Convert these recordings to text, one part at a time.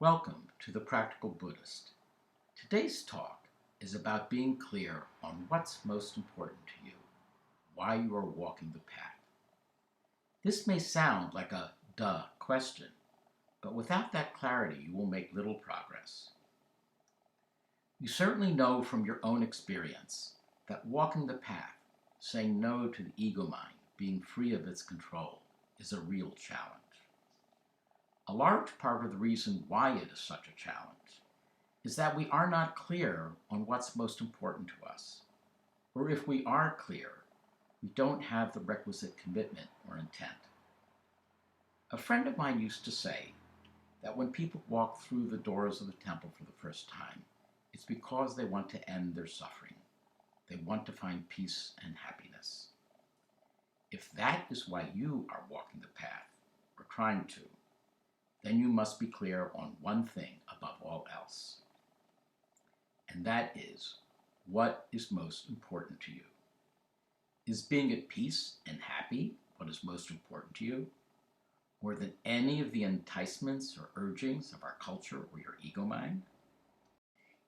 Welcome to the Practical Buddhist. Today's talk is about being clear on what's most important to you, why you are walking the path. This may sound like a duh question, but without that clarity, you will make little progress. You certainly know from your own experience that walking the path, saying no to the ego mind, being free of its control, is a real challenge. A large part of the reason why it is such a challenge is that we are not clear on what's most important to us. Or if we are clear, we don't have the requisite commitment or intent. A friend of mine used to say that when people walk through the doors of the temple for the first time, it's because they want to end their suffering. They want to find peace and happiness. If that is why you are walking the path, or trying to, then you must be clear on one thing above all else. And that is, what is most important to you? Is being at peace and happy what is most important to you? More than any of the enticements or urgings of our culture or your ego mind?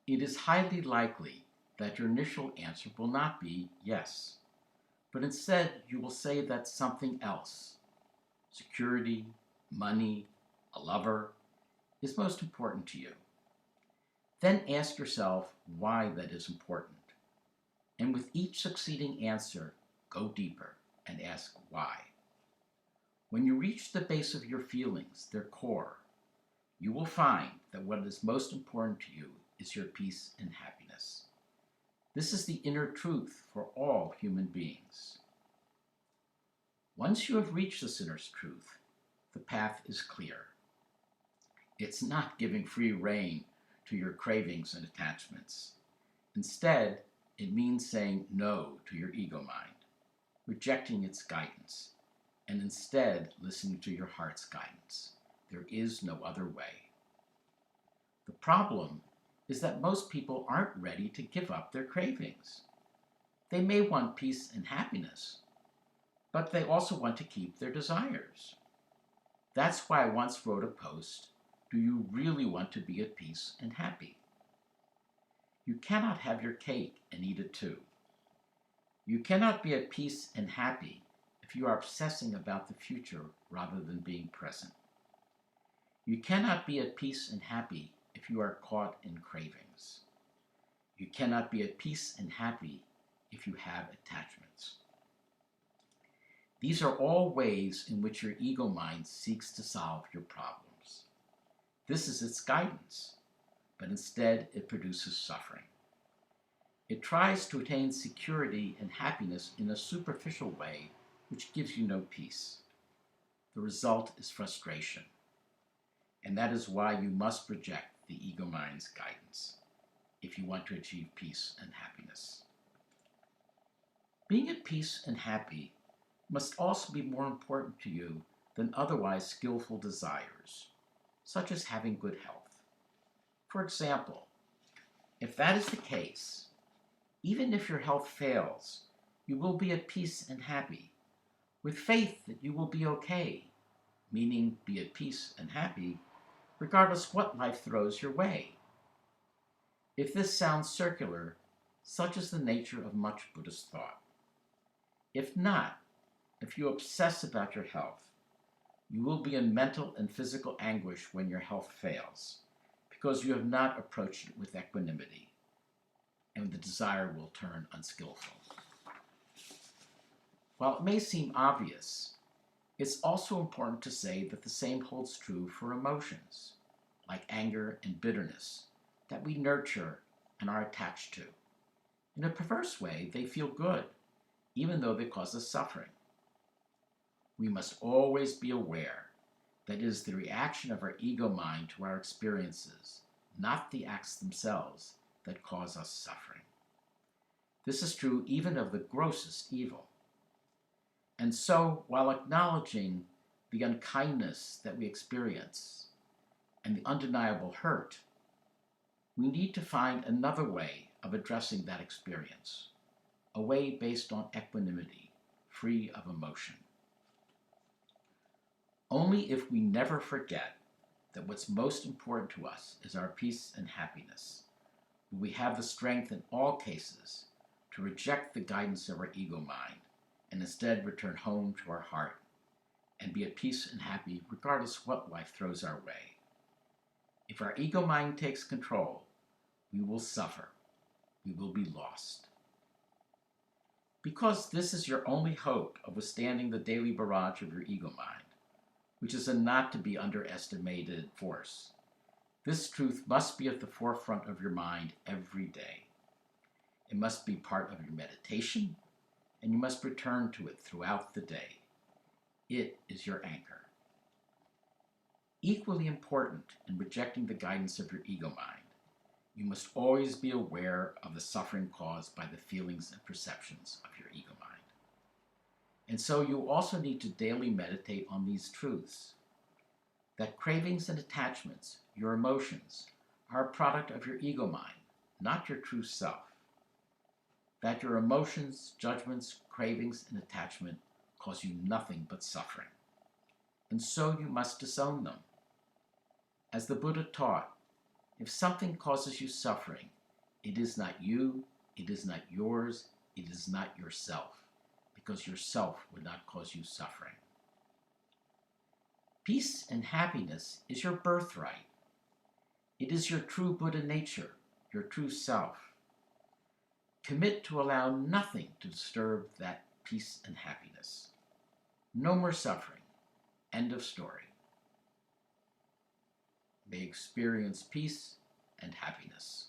It is highly likely that your initial answer will not be yes, but instead you will say that something else, security, money, a lover, is most important to you. Then ask yourself why that is important. And with each succeeding answer, go deeper and ask why. When you reach the base of your feelings, their core, you will find that what is most important to you is your peace and happiness. This is the inner truth for all human beings. Once you have reached this inner truth, the path is clear. It's not giving free rein to your cravings and attachments. Instead, it means saying no to your ego mind, rejecting its guidance, and instead listening to your heart's guidance. There is no other way. The problem is that most people aren't ready to give up their cravings. They may want peace and happiness, but they also want to keep their desires. That's why I once wrote a post, do you really want to be at peace and happy? You cannot have your cake and eat it too. You cannot be at peace and happy if you are obsessing about the future rather than being present. You cannot be at peace and happy if you are caught in cravings. You cannot be at peace and happy if you have attachments. These are all ways in which your ego mind seeks to solve your problems. This is its guidance, but instead it produces suffering. It tries to attain security and happiness in a superficial way which gives you no peace. The result is frustration, and that is why you must reject the ego mind's guidance if you want to achieve peace and happiness. Being at peace and happy must also be more important to you than otherwise skillful desires, such as having good health. For example, if that is the case, even if your health fails, you will be at peace and happy, with faith that you will be okay, meaning be at peace and happy, regardless what life throws your way. If this sounds circular, such is the nature of much Buddhist thought. If not, if you obsess about your health, you will be in mental and physical anguish when your health fails, because you have not approached it with equanimity, and the desire will turn unskillful. While it may seem obvious, it's also important to say that the same holds true for emotions, like anger and bitterness, that we nurture and are attached to. In a perverse way, they feel good, even though they cause us suffering. We must always be aware that it is the reaction of our ego mind to our experiences, not the acts themselves, that cause us suffering. This is true even of the grossest evil. And so, while acknowledging the unkindness that we experience and the undeniable hurt, we need to find another way of addressing that experience, a way based on equanimity, free of emotion. Only if we never forget that what's most important to us is our peace and happiness, will we have the strength in all cases to reject the guidance of our ego mind and instead return home to our heart and be at peace and happy regardless what life throws our way. If our ego mind takes control, we will suffer. We will be lost. Because this is your only hope of withstanding the daily barrage of your ego mind, which is a not to be underestimated force, this truth must be at the forefront of your mind every day. It must be part of your meditation, and you must return to it throughout the day. It is your anchor. Equally important in rejecting the guidance of your ego mind, you must always be aware of the suffering caused by the feelings and perceptions of your ego mind. And so you also need to daily meditate on these truths. That cravings and attachments, your emotions, are a product of your ego mind, not your true self. That your emotions, judgments, cravings, and attachment cause you nothing but suffering. And so you must disown them. As the Buddha taught, if something causes you suffering, it is not you, it is not yours, it is not yourself, because yourself would not cause you suffering. Peace and happiness is your birthright. It is your true Buddha nature, your true self. Commit to allow nothing to disturb that peace and happiness. No more suffering. End of story. May experience peace and happiness.